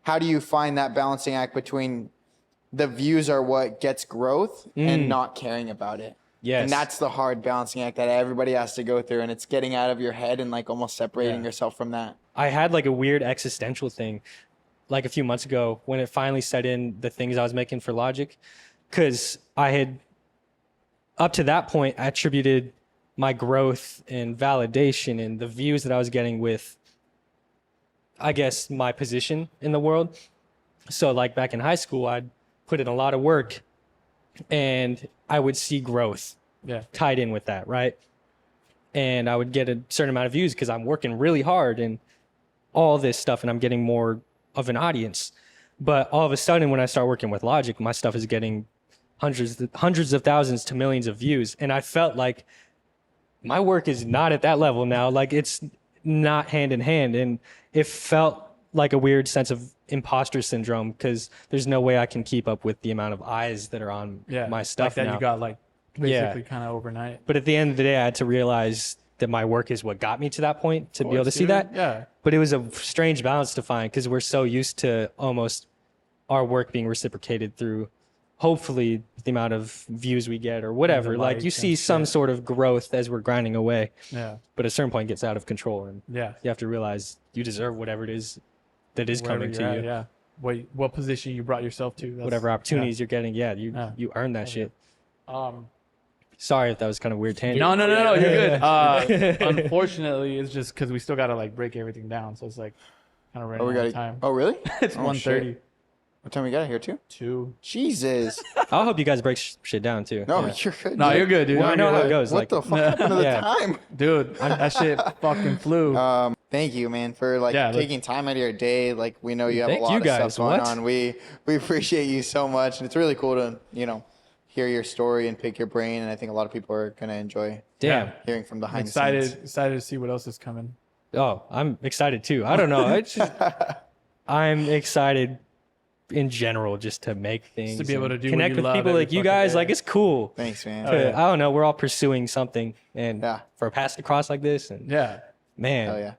how do you find that balancing act between the views are what gets growth and not caring about it? Yes. And that's the hard balancing act that everybody has to go through, and it's getting out of your head and like almost separating yourself from that. I had like a weird existential thing like a few months ago when it finally set in the things I was making for Logic, because I had up to that point attributed my growth and validation and the views that I was getting with, I guess, my position in the world. So like back in high school, I'd put in a lot of work and I would see growth tied in with that, right? And I would get a certain amount of views because I'm working really hard and all this stuff, and I'm getting more of an audience. But all of a sudden, when I start working with Logic, my stuff is getting hundreds of thousands to millions of views. And I felt like my work is not at that level now. Like it's not hand in hand. And it felt like a weird sense of imposter syndrome because there's no way I can keep up with the amount of eyes that are on my stuff like that now. you got like basically kind of overnight. But at the end of the day, I had to realize that my work is what got me to that point to be able to see dude. that. Yeah. But it was a strange balance to find because we're so used to almost our work being reciprocated through hopefully the amount of views we get or whatever. Like you see some sort of growth as we're grinding away. Yeah. But at a certain point it gets out of control and Yeah. you have to realize you deserve whatever it is that is Wherever coming to you're at, you. Yeah. What position you brought yourself to. Whatever opportunities you're getting. Yeah, you earn that shit. Sorry if that was kind of weird tangent. No, you're good. Unfortunately, it's just because we still got to like break everything down. So it's like kind of running out of time. Oh, really? It's 1:30. Shit. What time we got here too? 2. Jesus. I'll hope you guys break shit down too. No, Yeah. you're good. No, you're good, dude. Well, I know how it You're goes. What Like, the fuck happened to the Yeah. time? good. Dude, that shit fucking flew. Thank you, man, for like Yeah, look- taking time out of your day. Like we know you have a Thank lot you of guys. stuff going What? on. We appreciate you so much, and it's really cool to hear your story and pick your brain. And I think a lot of people are gonna enjoy damn. hearing from behind the excited scenes. to see what else is coming. Oh, I'm excited too. I don't know. I'm excited in general just to make things. to be able and to do what connect you with love people every like you fucking guys. day. Like it's cool. Thanks, man. I don't know. We're all pursuing something, and Yeah. for a pass to cross like this, and Yeah. man, Hell yeah.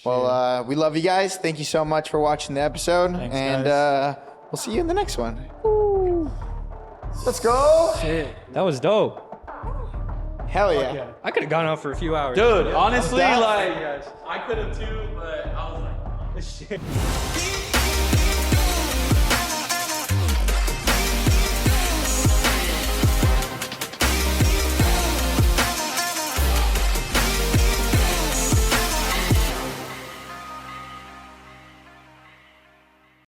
Well, we love you guys. Thank you so much for watching the episode, Thanks, and guys. we'll see you in the next one. Woo. Let's go. Shit. that was dope. Hell yeah. Yeah. I could have gone on for a few hours. Dude, honestly, down. like I could have too, but I was like, Shit.